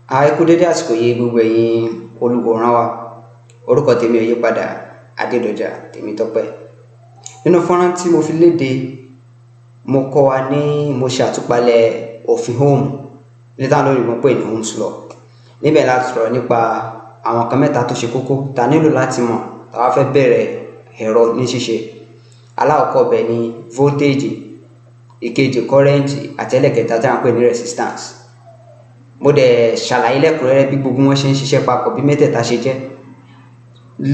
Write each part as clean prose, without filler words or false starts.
Ẹ kú dédé àsìkò yìí gbogbo ẹ̀yin olùwòran wa. Orúkọ tèmi ò yí padà, Adédọjà Tèmítọ́pẹ́. Nínú fọ́nrán tí mo fi léde, mo kọ́ wa ní mo ṣe àtúpalẹ̀ òfin ohun ní táwọn olóyìnbó pè ní ohun law. Níbẹ̀ la sọ̀rọ̀ nípa àwọn nǹkan mẹ́ta tó ṣe kókó ta nílò láti mọ̀ tá bá fẹ́ bẹ̀rẹ̀ ẹ̀rọ ní ṣíṣe. Alákọ̀ọ́kọ́ bẹ̀ ni voltage, ìkejì current, àti ẹlẹ́kẹta tí a ń pè ní resistance. Mo dẹ̀ ṣàlàyé lẹ́kùnrẹ́rẹ́ bí gbogbo wọn ṣe ń ṣiṣẹ́ papọ̀, bí mẹ́tẹ̀ẹ̀ta ṣe jẹ́.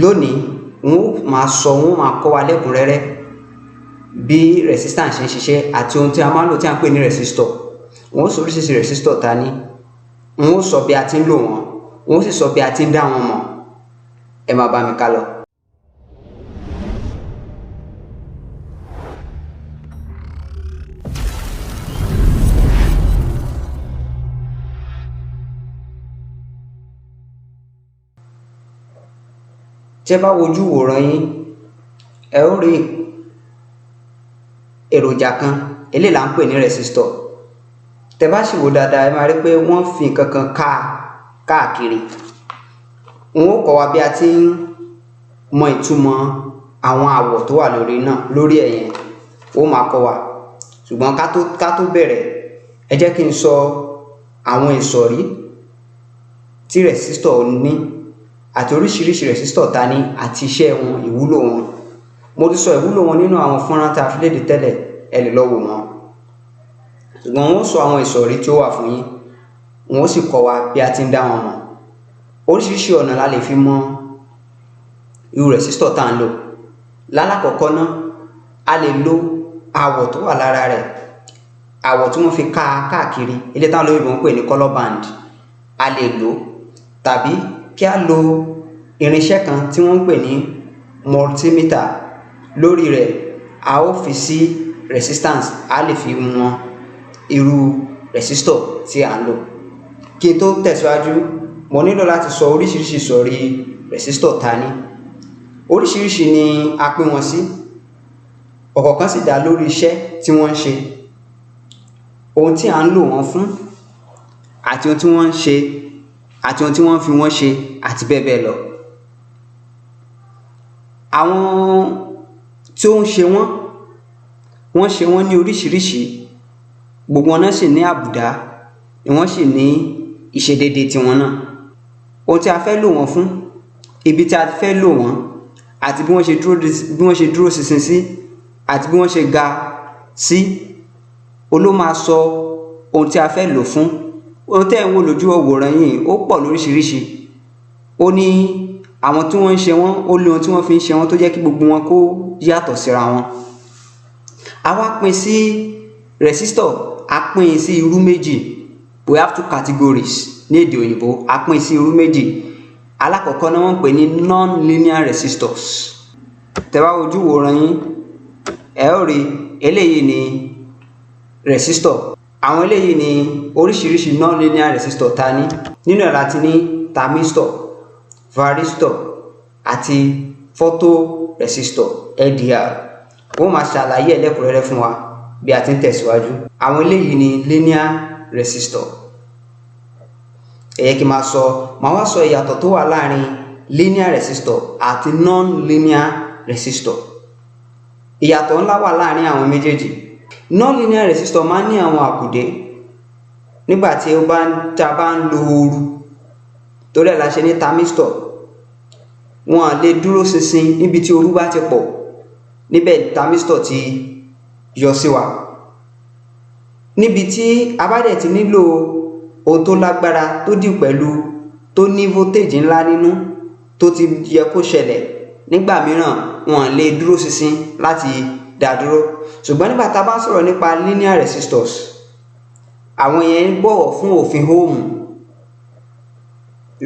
Lónìí wọ́n máa kọ́ wa lẹ́kùnrẹ́rẹ́ bí resistance ṣe ń ṣiṣẹ́ àti ohun tí a máa ń lò tí a ń pè ní resistor. Wọ́n sọ oríṣiríṣi resistor ta ní, wọ́n sọ bí a ti ń lò wọ́n, wọ́n sì sọ bí a ti ń dá wọn mọ̀. Ẹ máa bá mi ká lọ. Tí ẹ bá wojú wòran yín, ẹ ó rí èròjà kan, eléyìí là ń pè ní resistor. Tẹ́ bá sì wò dáadáa, ẹ máa rí pé wọ́n fi nǹkan kan káàkiri. Wọ́n ó kọ́ wa bí a ti ń mọ ìtumọ̀ àwọn àwọ̀ tó wà lórí ẹ̀yẹn, ó máa kọ́ wa. Ṣùgbọ́n ká tó bẹ̀rẹ̀, ẹ jẹ́ kí n sọ àwọn ìsọ̀rí tí resistor ní àti oríṣiríṣi resistor ta ní àti iṣẹ́ wọn, ìwúlò wọn. Mo ti sọ ìwúlò wọn nínú àwọn fọ́nrán tá a fi léde tẹ́lẹ̀, ẹ lè lọ wò wọ́n. Ṣùgbọ́n wọ́n sọ àwọn ìsọ̀rí tí ó wà fún yín, wọ́n sì kọ́ wa bí a ti ń dá wọn mọ̀. Oríṣiríṣi ọ̀nà la lè fi mọ irú resistor tá ń lò. Lálákọ̀ọ́kọ́ náà, a lè lo àwọ̀ tó wà lára rẹ̀, àwọ̀ tí wọ́n fi káàkiri, eléyìí táwọn olóyìnbó ń pè ní color band. A lè lò, tàbí kí a lo irinṣẹ́ kan tí wọ́n ń pè ní multimeter. Lórí rẹ̀ a ó fi sí resistance, a lè fi wọn irú resistor tí a ń lò. Kí n tó tẹ̀síwájú, mo nílò láti sọ oríṣiríṣi ìsọ̀rí resistor ta ní. Oríṣiríṣi ni a pín wọn sí, ọ̀kọ̀ọ̀kan sì dá lórí iṣẹ́ tí wọ́n ń ṣe, ohun tí a ń lò wọ́n fún, àti ohun tí wọ́n ń ṣe, àti ohun tí wọ́n fi wọ́n ṣe, àti bẹ́ẹ̀ bẹ́ẹ̀ lọ. Àwọn tí ó ń ṣe wọ́n ṣe wọ́n ní oríṣiríṣi, gbogbo wọn náà sì ní àbùdá, ni wọ́n sì ní ìṣedédé tiwọn náà. Ohun tí a fẹ́ lò wọ́n fún, ibi tí a fẹ́ lò wọ́n, àti bí wọ́n ṣe dúró ṣinṣin sí, àti bí wọ́n ṣe ga sí, ló máa sọ ohun tí a fẹ́ lò fún. Ohun tẹ́ ń wò lójú ọ̀wòrán yìí ó pọ̀ lóríṣiríṣi. Ó ní àwọn tí wọ́n ń ṣe wọ́n, ó ní ohun tí wọ́n fi ń ṣe wọ́n tó jẹ́ kí gbogbo wọn kó yàtọ̀ síra wọn. A wá pín sí resistor, a pín sí irú méjì. We have two categories ní èdè òyìnbó, a pín sí irú méjì. Alákọ̀ọ́kọ́ náà wọ́n pè ní non-linear resistors. Tẹ́ bá wojú wòrán yín, ẹ ó rí eléyìí ní resistor. Àwọn eléyìí ni oríṣiríṣi non-linear resistor ta ní. Nínú ẹ̀ láti ní thermistor, varistor, àti photoresistor LDR. Wọ́n máa ṣàlàyé ẹlẹ́kùnrẹ́rẹ́ fún wa bí a ti ń tẹ̀síwájú. Àwọn eléyìí ni linear resistor. Ẹ yẹ kí máa wá sọ ìyàtọ̀ tó wà láàrin linear resistor àti non-linear resistor. Ìyàtọ̀ ńlá wà láàrin àwọn méjèèjì. Non-linear resistor máa ń ní àwọn àkùdé nígbàtí a bá ń lo ooru, torí ẹ̀ la ṣe ní thermistor. Wọ́n lè dúró ṣinṣin níbi tí ooru bá ti pọ̀, níbẹ̀ thermistor ti yọ sí wa. Níbi tí a bá dẹ̀ ti nílò ohun tó lágbára tó dì pẹ̀lú tó ní voltage ńlá nínú tó ti yẹ kó ṣẹlẹ̀, nígbà mìíràn wọ́n lè dúró ṣinṣin láti dá dúró. Ṣùgbọ́n nígbà tá a bá sọ̀rọ̀ nípa linear resistors, àwọn yẹn ń bọ̀wọ̀ fún òfin ohun,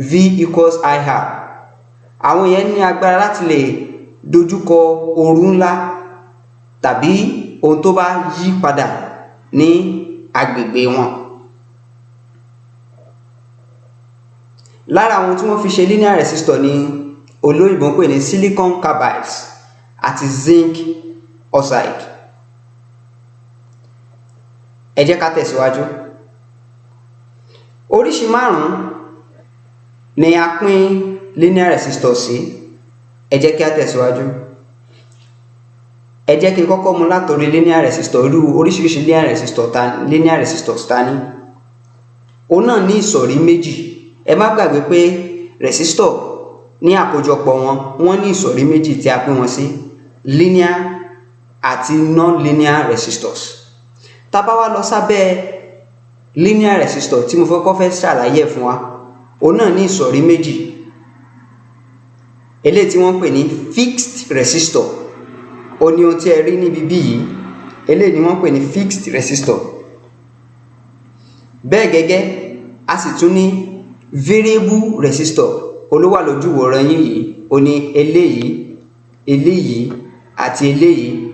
V equals IR. Àwọn yẹn ní agbára láti lè dojúkọ ooru ńlá tàbí ohun tó bá yí padà ní agbègbè wọn. Lára àwọn tí wọ́n fi ṣe linear resistor ni olóyìnbó ń pè ní silicon carbide àti zinc oxide. Ẹ jẹ́ ká tẹ̀síwájú. Oríṣi márùn-ún ni a pín linear resistor sí. Ẹ jẹ́ kí a tẹ̀síwájú. Ẹ jẹ́ kí n kọ́kọ́ mú látorí linear resistor. Irú oríṣiríṣi linear resistors ta ní. Òun náà ní ìsọ̀rí méjì. Ẹ má gbàgbé pé resistor ní àkójọpọ̀ wọ́n ní ìsọ̀rí méjì tí a pín wọn sí: linear àti non-linear resistors. Tá bá wá lọ sábẹ́ linear resistor tí mo fẹ́ ṣàlàyé fún wa, òun náà ní ìsọ̀rí méjì. Eléyìí tí wọ́n pè ní fixed resistor. Ó ní ohun tí ẹ rí níbi bí yìí. Eléyìí ni wọ́n pè ní fixed resistor. Bẹ́ẹ̀ gẹ́gẹ́ a sì tún ní variable resistor. Olówà lójú wòran yín yìí. Ó ní eléyìí, eléyìí àti eléyìí.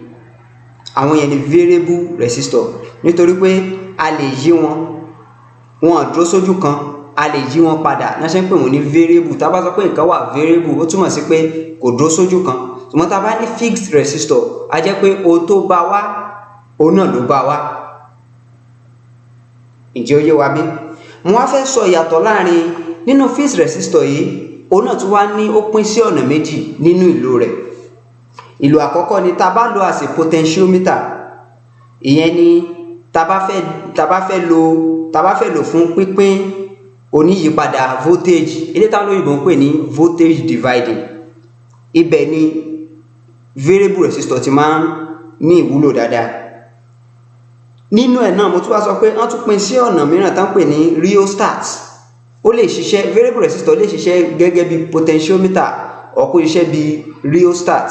Àwọn yẹn ni variable resistor. Nítorí pé a lè yí wọn dúró sójú kan, a lè yí wọn padà. Náà ṣe ń pè wọ́n ní variable. Tá bá sọ pé nǹkan wà variable, ó túmọ̀ sí pé kò dúró sójú kan. Ṣùgbọ́n tá bá ní fixed resistor, a jẹ́ pé ohun tó bá wá, òun náà ló bá wá. Ǹjẹ́ ó yé wa bí? Mo wá fẹ́ sọ ìyàtọ̀ láàrin nínú fixed resistor yìí. Òun náà tún wá ní ó pín sí ọ̀nà méjì nínú ìlò rẹ̀. Ìlò àkọ́kọ́ ni tá bá lò as a potentiometer. Ìyẹn ni tá bá fẹ́ lò fún pínpín oníyípadà voltage. Eléyìí táwọn olóyìnbó ń pè ní voltage dividing. Ibẹ̀ ni variable resistor ti máa ń ní ìwúlò dáadáa. Nínú ẹ̀ náà mo tún wá sọ pé wọ́n tún pín sí ọ̀nà mìíràn tá ń pè ní rheostat. Ó lè ṣiṣẹ́, variable resistor lè ṣiṣẹ́ gẹ́gẹ́ bí potentiometer ó kó ṣiṣẹ́ bí rheostat.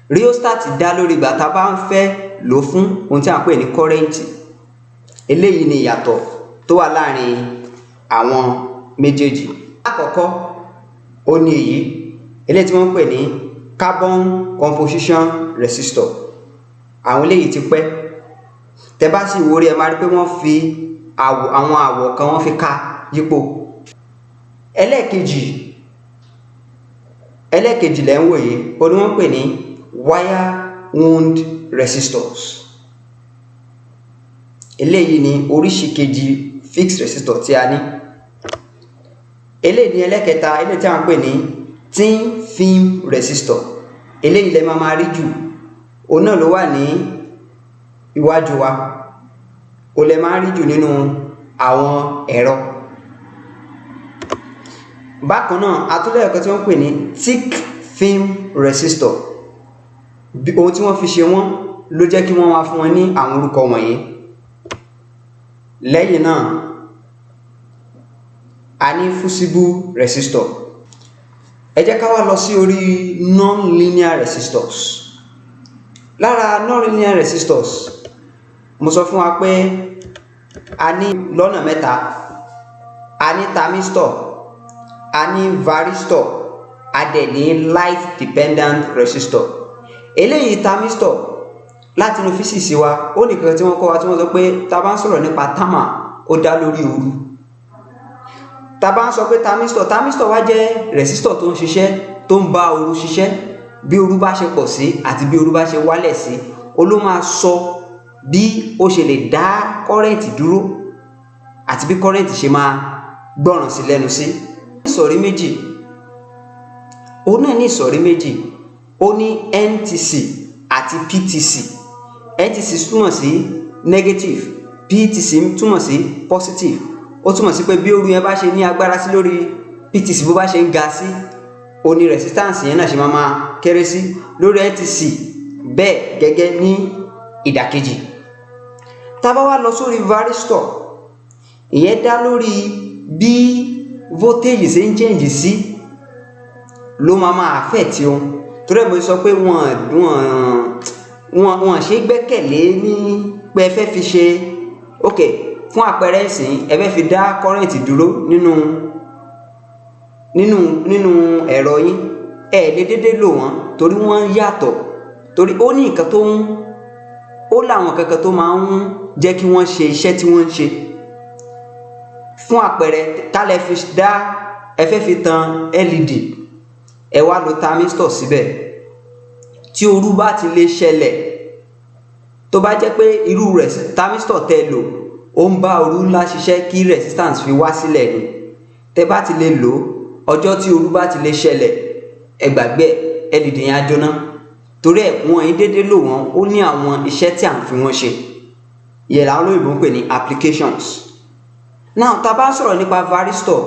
Rheostat dá lórí ìgbà tá bá ń fẹ́ lò fún ohun tí a ń pè ní current. Eléyìí ni ìyàtọ̀ tó wà láàrin àwọn méjèèjì. Àkọ́kọ́ ó ní èyí. Eléyìí tí wọ́n ń pè ní carbon composition resistor. Àwọn eléyìí ti pẹ́. Tẹ́ bá sì wo rí ẹ máa rí pé wọ́n fi àwọn àwọ̀ kan wọ́n fi ká yípo. Ẹlẹ́ẹ̀kejì lẹ́ ń wò yìí. Ó ní wọ́n pè ní wire wound resistors. Eléyìí ni oríṣi kejì fixed resistor tí a ní. Eléyìí ni ẹlẹ́kẹta, eléyìí tí a ń pè ní thin film resistor. Eléyìí lẹ máa rí jù. Òun náà ló wà ní iwájú wa. Ó lẹ máa rí jù nínú àwọn ẹ̀rọ. Bákan náà a tún lẹ́yìn kan tí wọ́n pè ní thick film resistor. Ohun tí wọ́n fi ṣe wọ́n ló jẹ́ kí wọ́n wá fún wọn ní àwọn orúkọ wọ̀nyí. Lẹ́yìn náà a ní fusible resistor. Ẹ jẹ́ ká wá lọ sí orí non-linear resistors. Lára non-linear resistors, mo sọ fún wa pé a ní lọ́nà mẹ́ta. A ní thermistor, a ní varistor, a dẹ̀ ní light dependent resistor. Eléyìí thermistor láti inú físíìsì wa, ó nìkan tí wọ́n kọ́ wa tí wọ́n sọ pé tá bá ń sọ̀rọ̀ nípa thermal, ó dá lórí ooru. Tá bá ń sọ pé thermistor wá jẹ́ resistor tó ń ṣiṣẹ́, tó ń bá ooru ṣiṣẹ́. Bí ooru bá ṣe pọ̀ sí àti bí ooru bá ṣe wálẹ̀ sí, ó ló máa sọ bí ó ṣe lè dá current dúró àti bí current ṣe máa gbọ́ràn sí lẹ́nu sí. Ìsọ̀rí méjì. Ó náà ní ìsọ̀rí méjì. Ó ní NTC àti PTC. NTC túmọ̀ sí negative, PTC túmọ̀ sí positive. Ó túmọ̀ sí pé bí ooru yẹn bá ṣe ní agbára sí lórí PTC bó bá ṣe ń ga sí, ó ní resistance yẹn náà ṣe máa kéré sí lórí NTC. Bẹ́ẹ̀ gẹ́gẹ́ ní ìdàkejì. Tá bá wá lọ sórí varistor, ìyẹn dá lórí bí voltage ṣe ń change sí ló máa affect ohun. Torí ẹ̀ mo sọ pé wọ́n ṣe gbẹ́kẹ̀lé ní pé ẹ fẹ́ fi ṣe fún àpẹẹrẹ ìsìn ẹ fẹ́ fi dá current dúró nínú ẹ̀rọ yín. Ẹ lè dédé lò wọ́n torí wọ́n yàtọ̀. Torí ó ní nǹkan ó láwọn kankan tó máa ń jẹ́ kí wọ́n ṣe iṣẹ́ tí wọ́n ń ṣe. Fún àpẹẹrẹ tálẹ̀ fi dá ẹ fẹ́ fi tan LED, ẹ wá lo thermistor síbẹ̀. Tí ooru bá ti lè ṣẹlẹ̀, tó bá jẹ́ pé irú rẹ̀ thermistor tẹ́ lò ó ń bá ooru ńlá ṣiṣẹ́ kí resistance fi wá sílẹ̀ ni. Tẹ́ bá ti lè lò ọjọ́ tí ooru bá ti lè ṣẹlẹ̀ ẹ gbàgbé LED yẹn á jóná. Torí ẹ̀ wọ́n yìí déédéé lò wọ́n, ó ní àwọn iṣẹ́ tí à ń fi wọ́n ṣe. Ìyẹn làwọn olóyìnbó ń pè ní applications. Now tá bá sọ̀rọ̀ nípa varistor,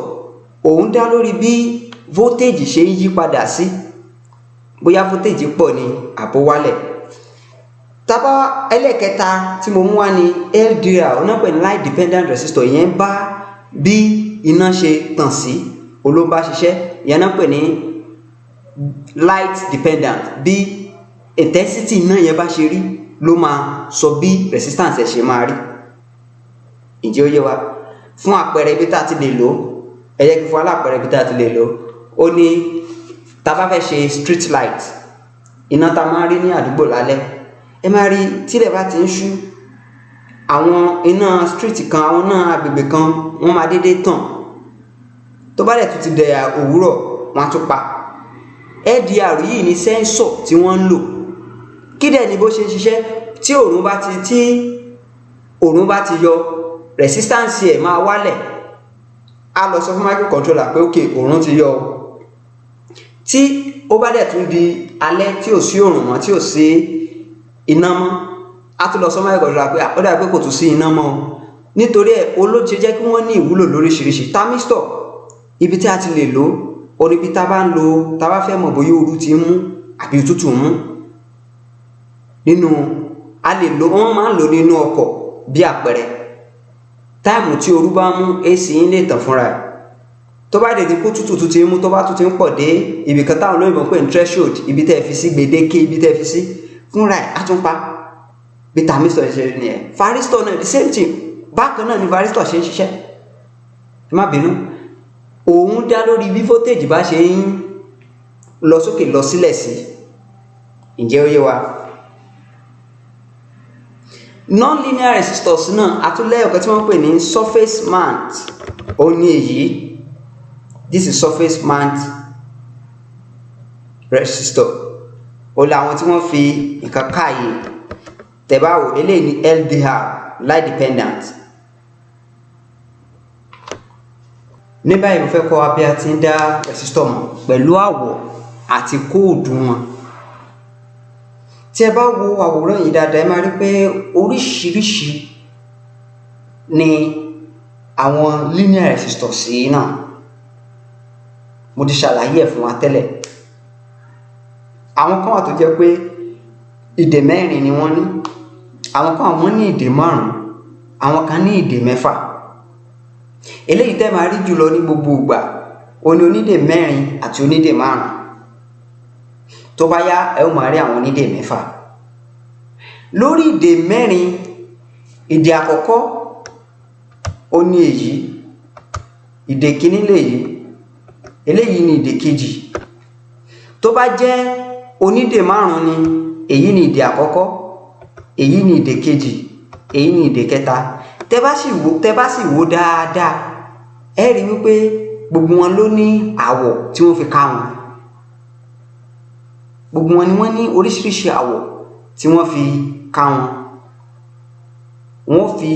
òun dá lórí bí voltage ṣe ń yí padà sí, bóyá voltage pọ̀ ni àbó wálẹ̀. Tá bá ẹlẹ́kẹta tí mo mú wá ní LDR, òun náà pè ní light dependent resistor. Ìyẹn bá bí iná ṣe tàn sí ló bá ṣiṣẹ́. Ìyẹn náà pè ní light dependent, bí intensity iná yẹn bá ṣe rí ló máa sọ bí resistance ẹ̀ ṣe máa rí. Ǹjẹ́ ó yé wa? Fún àpẹẹrẹ ibi tá ti lè lò, ẹ jẹ́ kí fún alápẹẹrẹ ibi tá ti lè lò, ó ní tá bá fẹ́ ṣe street light, iná tá máa rí ní àdúgbò lálẹ́, ẹ máa rí tílẹ̀ bá ti ń ṣú, àwọn iná street kan, àwọn náà agbègbè kan wọ́n máa dédé tàn. Tó bá dẹ̀ tún ti dẹ̀ òwúrọ̀ wọ́n á tún pa. LDR yìí ni sensor tí wọ́n ń lò. Kí dẹ̀ ni bó ṣe ń ṣiṣẹ́? Tí òòrùn bá ti yọ, resistance ẹ̀ máa wálẹ̀. A lọ sọ fún microcontroller pé ok, òòrùn ti yọ. Tí ó bá dẹ̀ tún di alẹ́ tí ò sí òòrùn mọ́, tí ò sí iná mọ́, a tún lọ sọ microcontroller pé ó dà pé kò tún sí iná mọ́. Nítorí ẹ̀ olóòtú jẹ́ kí wọ́n ní ìwúlò lóríṣiríṣi. Thermistor, ibi tí a ti lè lò, orí bí tá bá fẹ́ mọ̀ bóyá ooru ti ń mú àbí òtútù ń mú. Nínú a lè lò, wọ́n máa ń lò nínú ọkọ̀ bí àpẹẹrẹ. Táìmù tí ooru bá mú, AC ń lè tàn fúnra ẹ̀. Tó bá dẹ̀ ti kó tútù tún ti mú, tó bá tún ti ń pọ̀ dé ibi kan táwọn olóyìnbó pè ní threshold, ibi tẹ́ fi sí gbèdéke, ibi tẹ́ fi sí fúnra ẹ̀ á tún pa. Bí thermistor ṣe ní ẹ̀. Varistor náà the same thing. Bákan náà ni varistor ṣe ń ṣiṣẹ́. Ẹ má bínú. Òun dá lórí bí voltage bá ṣe ń lọ sókè lọ sílẹ̀ sí. Ǹjẹ́ ó yé wa? Non-linear resistors náà àtúnlẹ̀ ọ̀kan tí wọ́n pè ní surface mount. Ó ní èyí. This is surface mount resistor. Ó láwọn tí wọ́n fi nǹkan káyè. Tẹ̀báwò eléyìí ní LDR, light dependent. Ní báyìí mo fẹ́ kọ́ wa bí a ti ń dá resistor mọ̀ pẹ̀lú àwọ̀ àti kóòdù wọn. Tí ẹ bá wo àwòrán yìí dáadáa, ẹ máa rí pé oríṣiríṣi ni àwọn linear resistors yìí náà. Mo ti ṣàlàyé ẹ̀ fún wa tẹ́lẹ̀. Àwọn kan wà tó jẹ́ pé ìdè mẹ́rin ni wọ́n ní. Àwọn kan wọ́n ní ìdè márùn-ún. Àwọn kan ní ìdè mẹ́fà. Eléyìí tẹ́ máa rí jùlọ ní gbogbo ìgbà, ó ní onídè mẹ́rin àti onídè márùn-ún. Tó bá yá ẹ ó máa rí àwọn onídè mẹ́fà. Lórí ìdè mẹ́rin, ìdè àkọ́kọ́ ó ní èyí, ìdè kíní lèyí, eléyìí ni ìdè kejì. Tó bá jẹ́ onídè márùn-ún ni, èyí ni ìdè àkọ́kọ́, èyí ni ìdè kejì, èyí ni ìdè kẹta. Tẹ́ bá sì wò dáadáa, ẹ rí wípé gbogbo wọn ló ní àwọ̀ tí wọ́n fi ká wọn. Gbogbo wọn ni wọ́n ní oríṣiríṣi àwọ̀ tí wọ́n fi ká wọn. Wọ́n fi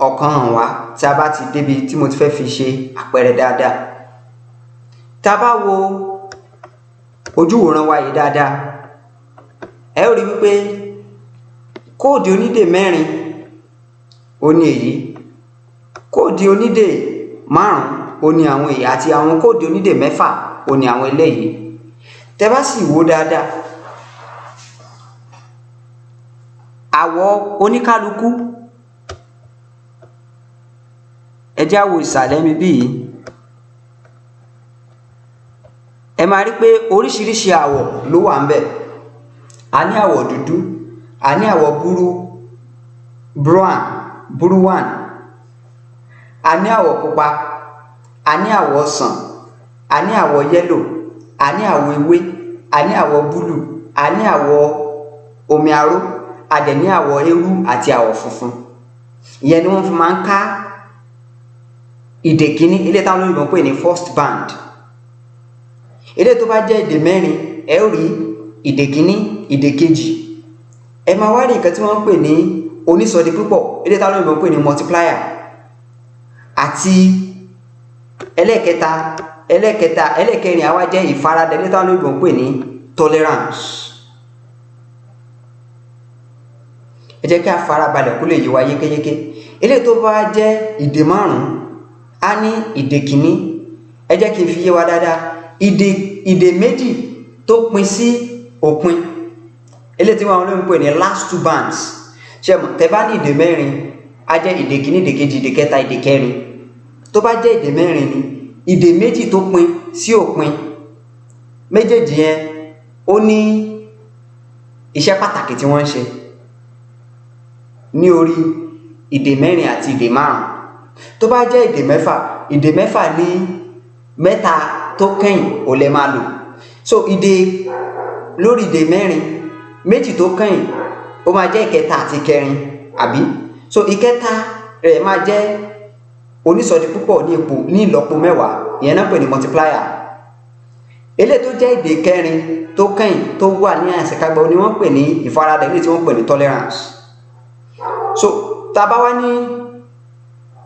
ọ̀kan hàn wá tí a bá ti débi tí mo ti fẹ́ fi ṣe àpẹẹrẹ dáadáa. Tá bá wo ojúwòrán wa yìí dáadáa, ẹ ó rí wípé kóòdù onídè mẹ́rin ó ní èyí, kóòdù onídè márùn-ún ó ní àwọn èyí, àti àwọn kóòdù onídè mẹ́fà ó ní àwọn eléyìí. Tẹ́ bá sì wò dáadáa, àwọ̀ oníkálukú, ẹ já wo ìsàlẹ̀ mi bí yìí, ẹ máa rí pé oríṣiríṣi àwọ̀ ló wà ńbẹ̀. A ní àwọ̀ dúdú, a ní àwọ̀ brown, a ní àwọ̀ pupa, a ní àwọ̀ ọsàn, a ní àwọ̀ yellow, a ní àwọ̀ ewé, a ní àwọ̀ búlù, a ní àwọ̀ omi aró, a dẹ̀ ní àwọ̀ eérú àti àwọ̀ funfun. Ìyẹn ni wọ́n fi máa ń ká ìdè kíní, ilé táwọn olóyìnbó pè ní first band. Ilé tó bá jẹ́ ìdè mẹ́rin, ẹ ó rí ìdè kíní, ìdè kejì. Ẹ máa wá rí nǹkan tí wọ́n pè ní onísọdi púpọ̀ eléyìí táwọn olóyìnbó ń pè ní multiplier àti ẹlẹ́ẹ̀kẹrin á wá jẹ́ ìfaradà eléyìí táwọn olóyìnbó ń pè ní tolerance. ẹ jẹ́ kí a farabalẹ̀ kó lè yé wa yékéyéké. eléyìí tó bá jẹ́ ìdè márùn-ún á ní ìdè kìíní. ẹ jẹ́ kí n fi yé wa dáadáa. ìdè méjì tó pin sí òpin eléyìí tí wọn olóyìnbó ń pè ní last two bands. ṣé mọ̀ tẹ́ bá ní ìdè mẹ́rin á jẹ́ ìdè kìíní, ìdè kejì, ìdè kẹta, ìdè kẹrin. tó bá jẹ́ ìdè mẹ́rin ni ìdè méjì tó pin sí òpin méjèèjì yẹn ó ní iṣẹ́ pàtàkì tí wọ́n ń ṣe ní orí ìdè mẹ́rin àti ìdè márùn. tó bá jẹ́ ìdè mẹ́fà ní mẹ́ta tó kẹ́yìn ò lè máa lò. so lórí ìdè mẹ́rin méjì tó kẹ́yìn ó máa jẹ́ ìkẹta àti ìkẹrin àbí. so ìkẹta rẹ̀ máa jẹ́ onísọdi púpọ̀ ní ìlọ́po mẹ́wàá, ìyẹn náà pè ní multiplier. eléyìí tó jẹ́ ìdè kẹrin tó kẹ́yìn tó wà ní àṣekágbá ni wọ́n pè ní ìfaradà, eléyìí tí wọ́n pè ní tolerance. so tá a bá wá ní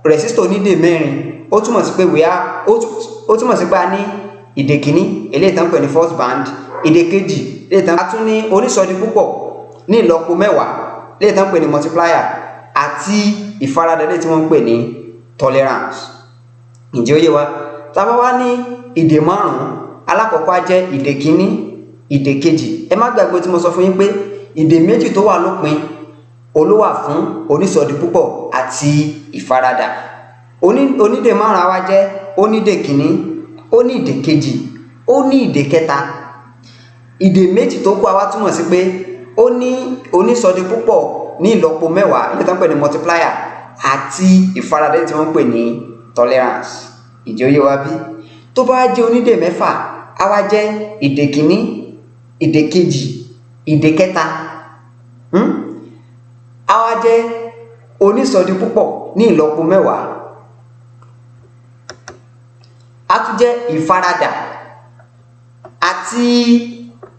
resistor onídè mẹ́rin ó túmọ̀ sí pé ó túmọ̀ sí pé a ní ìdè kìíní eléyìí tán pè ní first band, ìdè kejì eléyìí tán tún ní onísọdi púpọ̀ ní ìlọ́po mẹ́wàá eléyìí tán pè ní multiplier àti ìfaradà eléyìí tí wọ́n pè ní tolerance. ǹjẹ́ ó yé wa? tá a bá wá ní ìdè márùn-ún, alákọ̀ọ́kọ́ á jẹ́ ìdè kìíní, ìdè kejì. ẹ má gbàgbé tí mo sọ fún yín pé ìdè méjì tó wà lópin olówà fún onísọdi púpọ̀ àti ìfaradà. onídè márùn-ún á wá jẹ́ onídè kìíní, ó ní ìdè kejì, ó ní ìdè kẹta. ìdè méjì tó kù á wá túmọ̀ sí pé ó ní onísọdi púpọ̀ ní ìlọ́po mẹ́wàá ilé tó ń pè ní multiplier àti ìfaradà tí wọ́n ń pè ní tolerance. ǹjẹ́ ó yé wa bí? tó bá jẹ́ onídè mẹ́fà á wá jẹ́ ìdè kìíní, ìdè kejì, ìdè kẹta. á wá jẹ́ onísọdi púpọ̀ ní ìlọ́po mẹ́wàá. á tún jẹ́ ìfaradà àti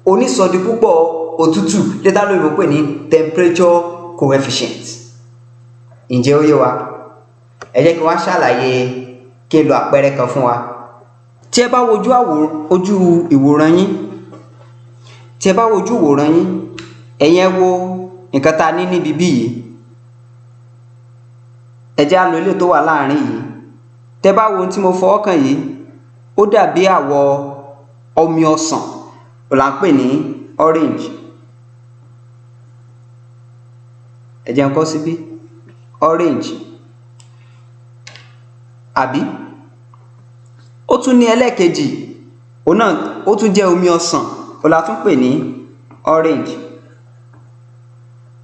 onísọdi púpọ̀ òtútù létà lóyìnbó pè ní temperature coefficient. ǹjẹ́ ó yé wa? ẹ jẹ́ kí wọ́n ṣàlàyé kí n lo àpẹẹrẹ kan fún wa. tí ẹ bá wojú ìwòran yín, ẹ̀yin ẹ wo nǹkan tá a ní níbi bí yìí. ẹ jẹ́ á lo eléyìí tó wà láàrin yìí. tẹ́ bá wo ohun tí mo fọwọ́ kàn yìí, ó dàbí àwọ̀ omi ọsàn là ń pè ní orange. ẹ jẹ́ n kọ síbí orange àbí. ó tún ní ẹlẹ́ẹ̀kejì, òun náà ó tún jẹ́ omi ọsàn, ó la tún pè ní orange.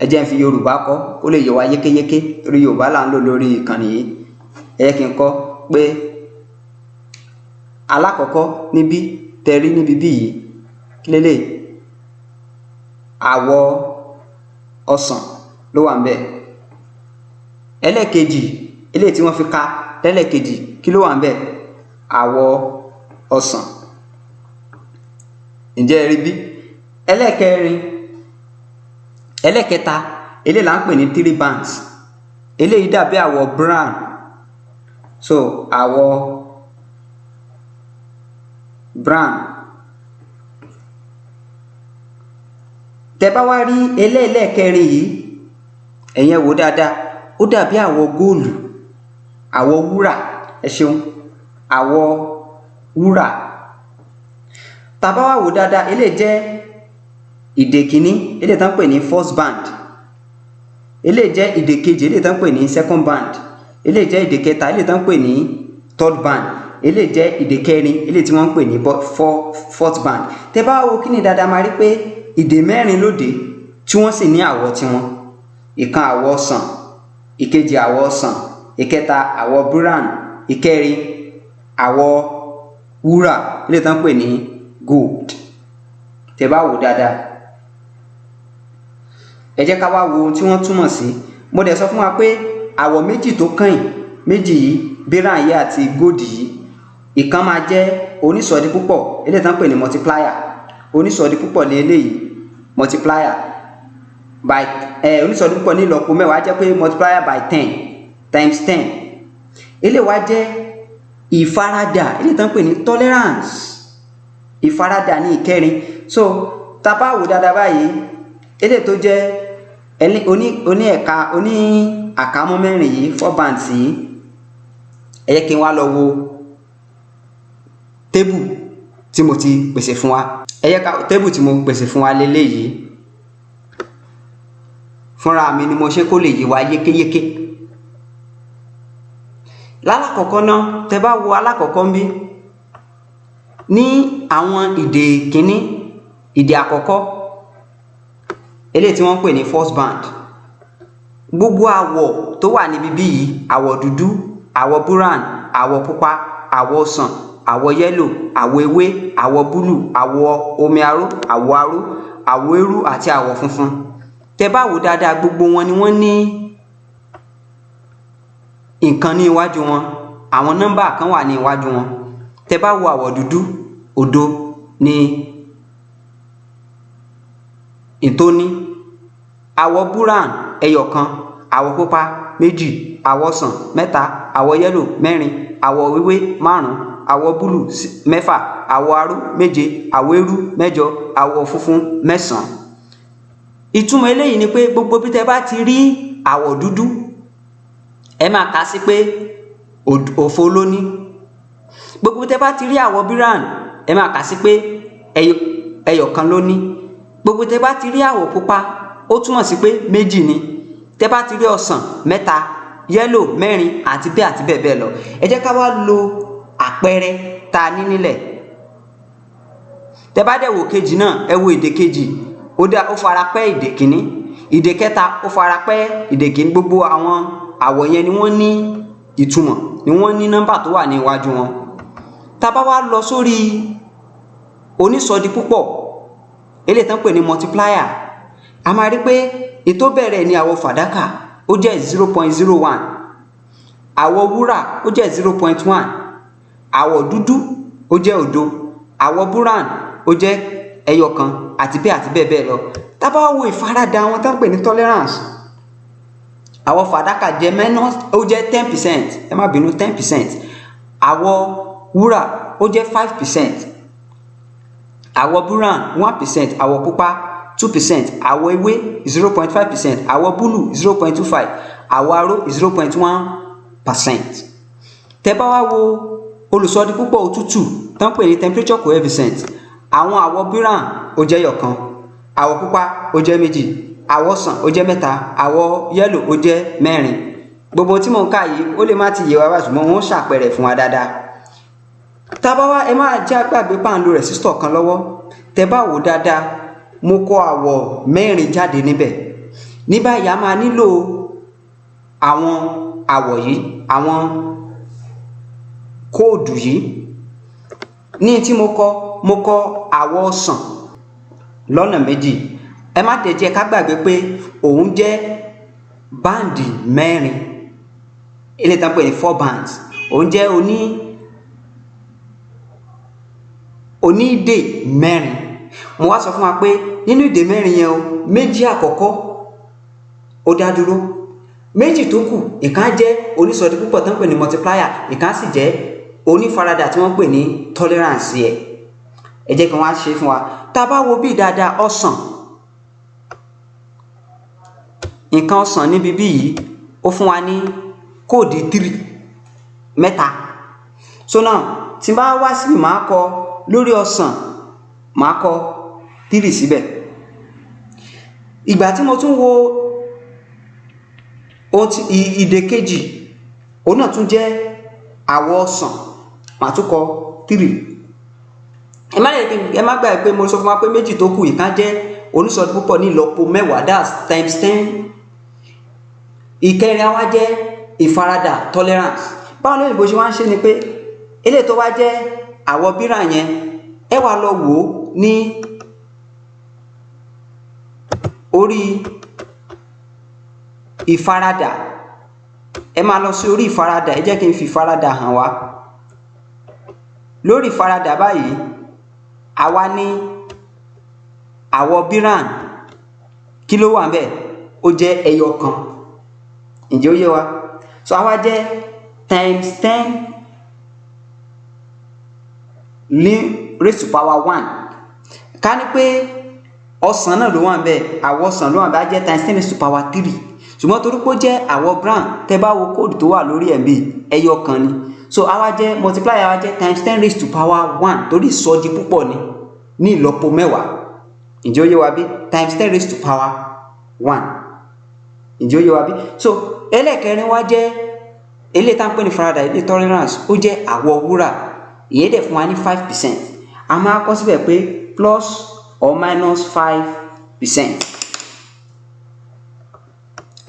ẹ jẹ́ n fi Yorùbá kọ ó lè yé wa yékéyéké torí Yorùbá là ń lò lórí ìkànnì yìí. ẹ jẹ́ kí n kọ pé alákọ̀ọ́kọ́ níbí tẹ̀rí níbi bí yìí kí lélẹ̀ àwọ̀ ọsàn ló wà ń bẹ̀. ẹlẹ́ẹ̀kejì eléyìí tí wọ́n fi ka lẹ́lẹ́ẹ̀kejì kí ló wà ń bẹ̀? àwọ̀ ọsàn. ǹjẹ́ ẹ rí bí? ẹlẹ́ẹ̀kẹta eléyìí là ń pè ní 3 bands. eléyìí dàbí àwọ̀ brown, so àwọ̀ brown. tẹ́ bá wá rí ẹlẹ́ẹ̀kẹrin yìí, ẹ̀yin wò dáadáa, ó dàbí àwọ̀ góòlù, àwọ̀ wúrà. ẹ ṣeun, àwọ̀ wúrà. tá bá wá wò dáadáa, eléyìí jẹ́ ìdè kìíní eléyìí tán pè ní first band, eléyìí jẹ́ ìdè kejì eléyìí tán pè ní second band, eléyìí jẹ́ ìdè kẹta eléyìí tán pè ní third band, eléyìí jẹ́ ìdè kẹrin eléyìí tí wọ́n ń pè ní fourth band. tẹ́ bá wo kíni dáadáa máa rí pé ìdè mẹ́rin lóde tí wọ́n sì ní àwọ̀ tiwọn. ìkan àwọ̀ ọsàn, ìkejì àwọ̀ ọsàn, ìkẹta àwọ̀ brown, ìkẹrin àwọ̀ wúrà eléyìí tán pè ní gold. tẹ́ bá wò dáadáa, ẹ jẹ́ ká wá wo ohun tí wọ́n túmọ̀ sí. mo dẹ̀ sọ fún wa pé àwọ̀ méjì tó kàn méjì yìí, brown yìí àti gold yìí, ìkan máa jẹ́ onísọdi púpọ̀ eléyìí tán pè ní multiplier. onísọdi púpọ̀ ní eléyìí multiplier. by onísọ̀rí púpọ̀ ní ìlọ́po mẹ́wàá jẹ́ pé multiplier by 10 times 10. Eléyìí wá jẹ́ ìfaradà, eléyìí tán pè ní tolerance. Ìfaradà ní ìkẹrin. So tá bá wò dáadáa báyìí, eléyìí tó jẹ́ oní àkámọ́ mẹ́rin yìí, 4 bands yìí, ẹ jẹ́ kí n wá lọ wo tébù tí mo ti pèsè fún wa. Tébù tí mo pèsè fún wa leléyìí. Fúnra mi ni mo ṣe kó lè yé wa yékéyéké. Lálákọ̀ọ́kọ́ náà, tẹ́ bá wo alákọ̀ọ́kọ́ ń bí ní àwọn ìdè kìíní, ìdè àkọ́kọ́ eléyìí tí wọ́n pè ní first band, gbogbo àwọ̀ tó wà níbi bí yìí, àwọ̀ dúdú, àwọ̀ brown, àwọ̀ pupa, àwọ̀ ọsàn, àwọ̀ yellow, àwọ̀ ewé, àwọ̀ búlúù, àwọ̀ omi aró, àwọ̀ aró, àwọ̀ eérú àti àwọ̀ funfun. Tẹ́ bá wò dáadáa, gbogbo wọn ni wọ́n ní nǹkan ní iwájú wọn, àwọn nọ́mbà kan wà ní iwájú wọn. Tẹ́ bá wo àwọ̀ dúdú, òdo ni ìtóní, àwọ̀ brown ẹyọ̀kan, àwọ̀ pupa méjì, àwọ̀ ọsàn mẹ́ta, àwọ̀ yellow mẹ́rin, àwọ̀ ewé márùn-ún, àwọ̀ búlúù mẹ́fà, àwọ̀ aró méje, àwọ̀ eérú mẹ́jọ, àwọ̀ funfun mẹ́sàn-án. Ìtumọ̀ eléyìí ni pé gbogbo bí tẹ́ bá ti rí àwọ̀ dúdú, ẹ máa kà sí pé òfo ló ní. Gbogbo bí tẹ́ bá ti rí àwọ̀ brown, ẹ máa kà sí pé ẹyọ̀kan ló ní. Gbogbo tẹ́ bá ti rí àwọ̀ pupa, ó túmọ̀ sí pé méjì ni. Tẹ́ bá ti rí ọsàn mẹ́ta, yellow mẹ́rin àti bẹ́ẹ̀ bẹ́ẹ̀ lọ. Ẹ jẹ́ ká wá lo àpẹẹrẹ tá a ní nílẹ̀. Tẹ́ bá dẹ̀ wò kejì náà, ẹ wo ìdè kejì, ó fara pẹ́ ìdè kìíní, ìdè kẹta ó fara pẹ́ ìdè kìíní. Gbogbo àwọn àwọ̀ yẹn ni wọ́n ní ìtumọ̀, ni wọ́n ní nọ́mbà tó wà ní iwájú wọn. Tá bá wá lọ sórí onísọ̀rí púpọ̀, eléyìí tán pè ní multiplier, a máa rí pé ètò bẹ̀rẹ̀ ní àwọ̀ fàdákà, ó jẹ́ 0.01, àwọ̀ wúrà ó jẹ́ 0.1, àwọ̀ dúdú ó jẹ́ òdo, àwọ̀ brown ó jẹ́ ẹyọkan àti bẹ́ẹ̀ bẹ́ẹ̀ lọ. Tá bá wo ìfaradà wọn tán pè ní tolerance, àwọ̀ fàdákà jẹ́ ó jẹ́ 10%, ẹ má bínú, 10%, àwọ̀ wúrà ó jẹ́ 5%, àwọ̀ brown 1%, àwọ̀ pupa 2%, àwọ̀ ewé 0.5%, àwọ̀ búlúù 0.25%, àwọ̀ aró 0.1%. Tẹ́ bá wá wo olùsọ̀rí púpọ̀ òtútù tán pè ní temperature coefficient, àwọn àwọ̀ brown ó jẹ́ ẹyọ̀kan, àwọ̀ pupa ó jẹ́ méjì, àwọ̀ ọsàn ó jẹ́ mẹ́ta, àwọ̀ yellow ó jẹ́ mẹ́rin. Gbogbo tí mò ń kà yìí ó lè má ti yé wa bá, ṣùgbọ́n wọ́n ṣàpẹẹrẹ fún wa dáadáa. Tá bá wá, ẹ má jẹ́ àgbàgbé pàǹdù resistor kan lọ́wọ́. Tẹ́ bá wò dáadáa, mo kọ àwọ̀ mẹ́rin jáde níbẹ̀. Ní báyìí a máa nílò àwọn àwọ̀ yìí, àwọn kóòdù yìí. Ní tí mo kọ àwọ̀ ọsàn lọ́nà méjì. Ẹ má tẹ̀ jẹ́ ká gbàgbé pé òun jẹ́ báǹdì mẹ́rin, eléyìí tán pè ní 4 bands. Òun jẹ́ oní ìdè mẹ́rin. Mo wá sọ fún wa pé nínú ìdè mẹ́rin yẹn o, méjì àkọ́kọ́ ó dá dúró, méjì tó kù, ìkan jẹ́ onísọ̀rí púpọ̀ tán pè ní multiplier, ìkan sì jẹ́ onífaradà tí wọ́n pè ní tolerance ẹ̀. Ẹ jẹ́ kí wọ́n á ṣe fún wa. Tá bá wo bí dáadáa, ọsàn, nǹkan ọsàn níbi bí yìí ó fún wa ní kóòdù 3 mẹ́ta. So now tí bá wá sí máa kọ lórí ọsàn, máa kọ 3 síbẹ̀. Ìgbà tí mo tún wo ìdè kejì, òun náà tún jẹ́ àwọ̀ ọsàn, màá tún kọ 3. Ẹ má gbàgbé pé mo sọ fún wa pé méjì tó kù, ìkan jẹ́ onísọ̀rí púpọ̀ ní ìlọ́po mẹ́wàá, that's times 10. Ìkẹrin á wá jẹ́ ìfaradà tolerance. Báwo lóyìn bó ṣe wá ń ṣe ni pé eléyìí tó wá jẹ́ àwọ̀ bírà yẹn, ẹ wá lọ wò ó ní orí ìfaradà. Ẹ máa lọ sí orí ìfaradà, ẹ jẹ́ kí n fi ìfaradà hàn wá. Lórí ìfaradà báyìí, àwa ní àwọ̀ bíràn kí ló wà ńbẹ̀ ó jẹ́ ẹyọ kan ǹjẹ́ ó yé wa so àwa jẹ́ times 10 raised to power 1 ká ní pé ọsàn náà ló wà ńbẹ̀ àwọ̀ ọsàn ló wà ńbẹ̀ á jẹ́ times 10 raised to power 3 ṣùgbọ́n torí pé ó jẹ́ àwọ̀ brown tẹ́ bá wo kóòdù tó wà lórí ẹ̀ ń bí ẹyọ kan ni so àwa jẹ́ multiply àwa jẹ́ times 10 raised to power 1 torí ìsọjí púpọ̀ ni ní ìlọ́po mẹ́wàá ǹjẹ́ ó yé wa bí times 10 raised to power 1 ǹjẹ́ ó yé wa bí so ẹlẹ́kẹrin wa jẹ́ eléyìí tá ń pè ní farada ilé tolerance ó jẹ́ àwọ̀ wúrà ìyẹn dẹ̀ fún wa ní 5% a máa kọ síbẹ̀ pé plus or minus 5%.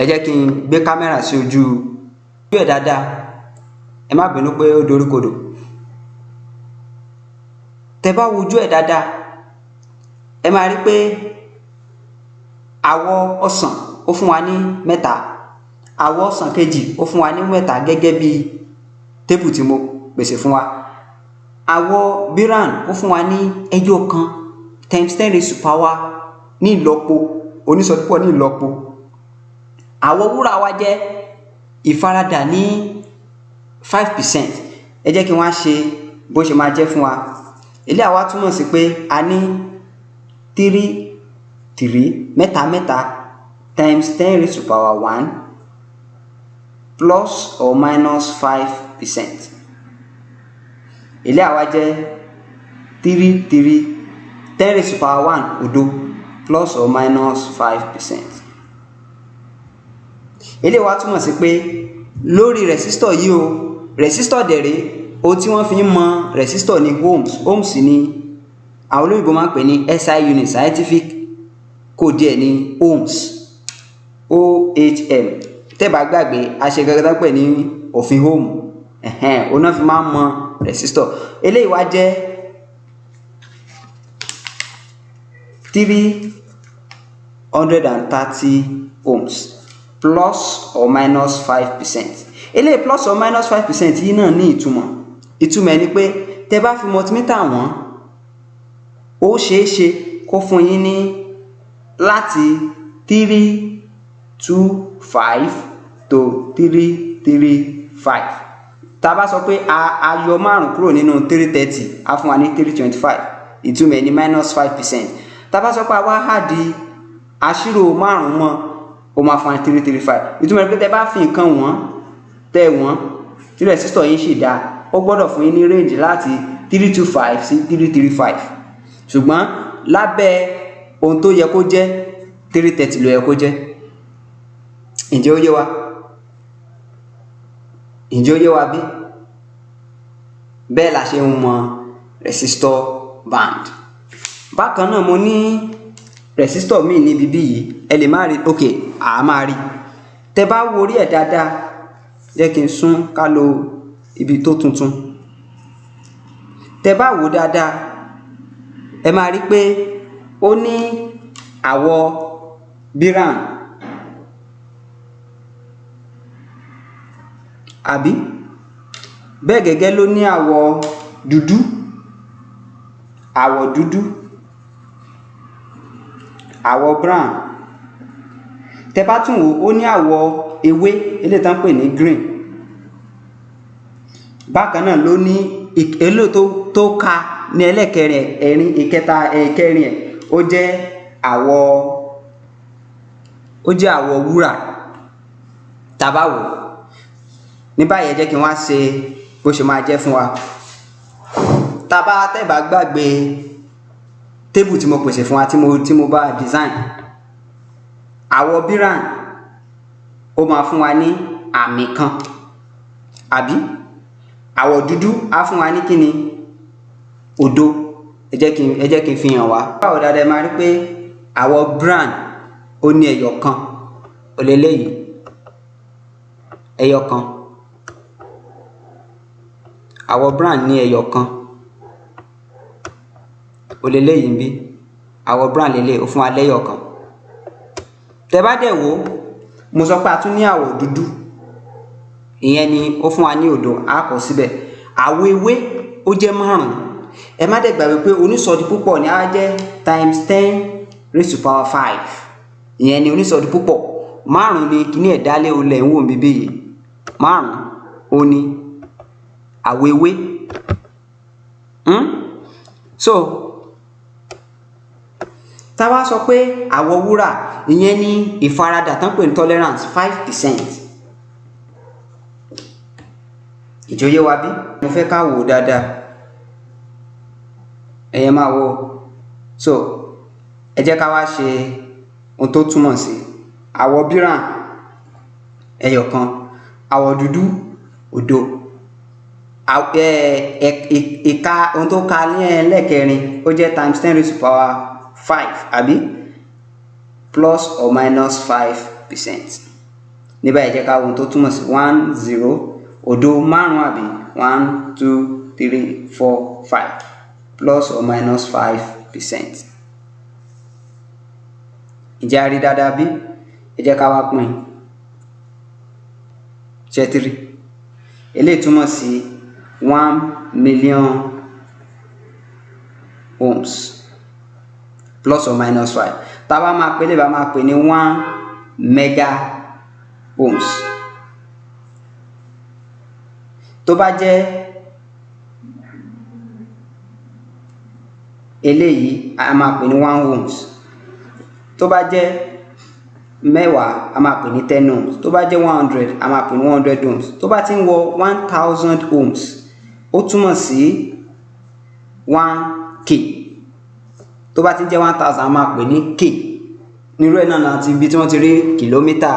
ẹ jẹ́ kí n gbé kámẹ́rà sí ojú ẹ̀ dáadáa ẹ má bínú pé ó dorí kodò tẹ́ bá wojú ẹ̀ dáadáa ẹ máa rí pé àwọ̀ ọsàn ó fún wa ní 3 àwọ̀ ọsàn kejì ó fún wa ní 3 gẹ́gẹ́ bí tébù tí mo pèsè fún wa àwọ̀ biran ó fún wa ní ẹyọ kan times 10 raised to power ní ìlọ́po onísọdúpọ̀ ní ìlọ́po àwọ̀ wúrà wa jẹ́ ìfaradà ní 5%. ẹ jẹ́ kí wọ́n á ṣe bó ṣe máa jẹ́ fún wa ilé àwa túmọ̀ sí pé a ní 3 mẹ́ta times 10 raised to power 1 plus or minus 5%. ilé àwa jẹ́ 3 10 raised to power 1 òdo plus or minus 5%. ilé wa túmọ̀ sí pé lórí resistor yìí o resistor dẹ̀rẹ̀ o tí wọ́n fi ń mọ resistor ní ohms ní àwọn olóyìnbó máa ń pè ní SI unit scientific code ẹ̀ ní ohms ohm tẹ́bà gbàgbé aṣegagada pẹ̀ ní òfin ohm oná fi máa ń mọ resistor eléyìí wá jẹ́ 330 ohms plus or minus 5%. eléyìí plus or minus 5% yìí náà ní ìtumọ̀ ẹni pé tẹ́ bá fi multimeter wọ́n ó ṣeéṣe kó fún yín ní láti 325 to 335 tá bá sọ pé a yọ 5 kúrò nínú 330 á fún wa ní 325 ìtumọ̀ ẹni minus 5%. tá bá sọ pé a wá hàdí àṣírò 5 mọ́ ó máa fún wa ní 335 ìtumọ̀ ẹni pé tẹ́ bá fi nǹkan wọ́n tẹ́ wọ́n tí resistor yín sì dáa ó gbọ́dọ̀ fún yín ní range láti 325 sí 335 ṣùgbọ́n lábẹ́ ohun tó yẹ kó jẹ́ 330 ló yẹ kó jẹ́ ǹjẹ́ ó yé wa bí bẹ́ẹ̀ la ṣe ń mọ resistor band. bákan náà mo ní resistor míì níbi bí yìí ẹ lè má rí ok a máa rí tẹ́ bá wo orí ẹ̀ dáadáa jẹ́ kí n sún ká lo ibi tó tuntun tẹ́ bá wò dáadáa ẹ máa rí pé ó ní àwọ̀ biran àbí bẹ́ẹ̀ gẹ́gẹ́ ló ní àwọ̀ dúdú àwọ̀ brown tẹ́ bá tún wò ó ní àwọ̀ ewé eléyìí tán pè ní green bákan náà ló ní èlò tó ka ní ẹlẹ́kẹrin ẹ̀rin ìkẹrin ẹ̀ ó jẹ́ àwọ̀ wúrà tá bá wò ní báyìí ẹ jẹ́ kí wọ́n á ṣe bó ṣe máa jẹ́ fún wa tá bá tẹ́ bá gbàgbé tébù tí mo pèsè fún wa tí mo bá design àwọ̀ biran ó máa fún wa ní àmì kan àbí àwọ̀ dúdú á fún wa ní kíni òdo ẹ jẹ́ kí n fi hàn wá báwo dáadáa máa rí pé àwọ̀ brown ó ní ẹyọ kan ó lè léyìí ẹyọ kan àwọ̀ brown ní ẹyọ kan ó lè léyìí bí àwọ̀ brown lélẹ̀ ó fún wa lẹ́yọ kan tẹ́ bá dẹ̀ wò mo sọ pé a tún ní àwọ̀ dúdú ìyẹn ni ó fún wa ní òdo a kọ síbẹ̀ àwọ̀ ewé ó jẹ́ 5 ẹ má dẹ̀ gbàgbé pé onísọdí púpọ̀ ni á jẹ́ times 10 raised to power 5 ìyẹn ni onísọ̀dí púpọ̀. 5 ni kíní ẹ̀ dálé olè ń wò bíbí yìí. 5 ó ní àwọ̀ ewé. So tá bá sọ pé àwọ̀ wúrà, ìyẹn ni ìfaradà tán pè ní tolerance 5%. Ìjòyè wa bí? Mo fẹ́ ká wò dáadáa. Ẹ̀yẹ máa wò. So ẹ jẹ́ ká wá ṣe ohun tó túmọ̀ sí. Àwọ̀ bíràn ẹyọ̀kan, àwọ̀ dúdú òdo. Ìka ohun tó ka ní ẹlẹ́kẹrin ó jẹ́ times 10 raised to power 5 àbí plus or minus 5%. Ní báyìí jẹ́ ká wo ohun tó túmọ̀ sí 1 0 òdo 5 àbí 1 2 3 4 5 plus or minus 5%. Ìjẹ́ a rí dáadáa bí? Ẹ jẹ́ ká wá pín. Ṣé 3? Eléyìí túmọ̀ sí 1 million ohms plus or minus 5. Tá bá máa pè lè bá máa pè ní 1 mega ohms. Tó bá jẹ́ eléyìí a máa pè ní 1 ohms. Tó bá jẹ́ 10 a máa pè ní 10 ohms. Tó bá jẹ́ 100 a máa pè ní 100 ohms. Tó bá ti ń wọ 1000 ohms ó túmọ̀ sí 1k. Tó bá ti ń jẹ́ 1000 a máa pè ní k. Nírú ẹ̀ náà láti ibi tí wọ́n ti rí kìlómítà.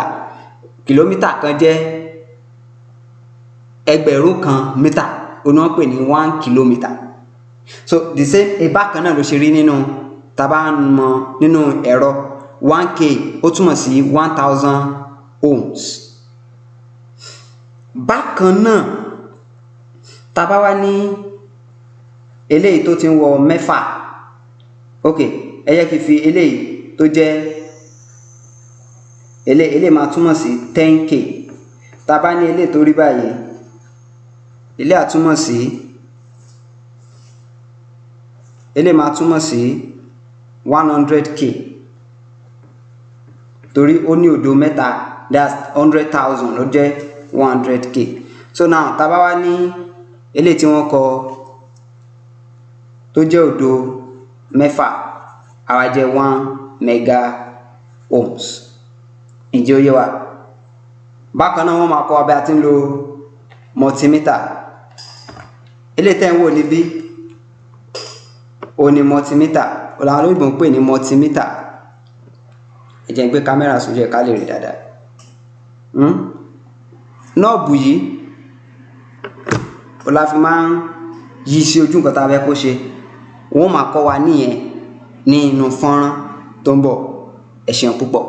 Kìlómítà kan jẹ́ ẹgbẹ̀rún kan mítà, òun náà pè ní 1 kilometer. So the same bákan náà ló ṣe rí nínú tá bá mọ̀ nínú ẹ̀rọ. 1k ó túmọ̀ sí 1000 ohms. Bákan náà tá bá wá ní eléyìí tó ti ń wọ 6. Ok, ẹ jẹ́ kí n fi eléyìí tó jẹ́ eléyìí máa túmọ̀ sí 10k. Tá bá ní eléyìí tó rí báyìí, eléyìí á túmọ̀ sí eléyìí máa túmọ̀ sí 100k. Torí ó ní òdo mẹ́ta, that's 100,000 ló jẹ́ 100k. So now tá bá wá ní eléyìí tí wọ́n kọ tó jẹ́ òdo 6 àwa jẹ́ 1 mega ohms. Ǹjẹ́ ó yé wa? Bákan náà wọ́n máa kọ́ abẹ́ àti ń lo multimeter. Eléyìí tẹ́ ń wò níbí ó ní multimeter. Ọ̀làwọn olóyìnbó ń pè ní multimeter. Ẹ jẹ́ n gbé kámẹ́rà sójú ẹ̀ ká lè rí dáadáa. Nọ́ọ̀bù yìí ó la fi máa ń yí sí ojú nǹkan tá a fẹ́ kó ṣe. Wọ́n máa kọ́ wa níyẹn ní inú fọ́nrán tó ń bọ̀. Ẹ ṣeun púpọ̀.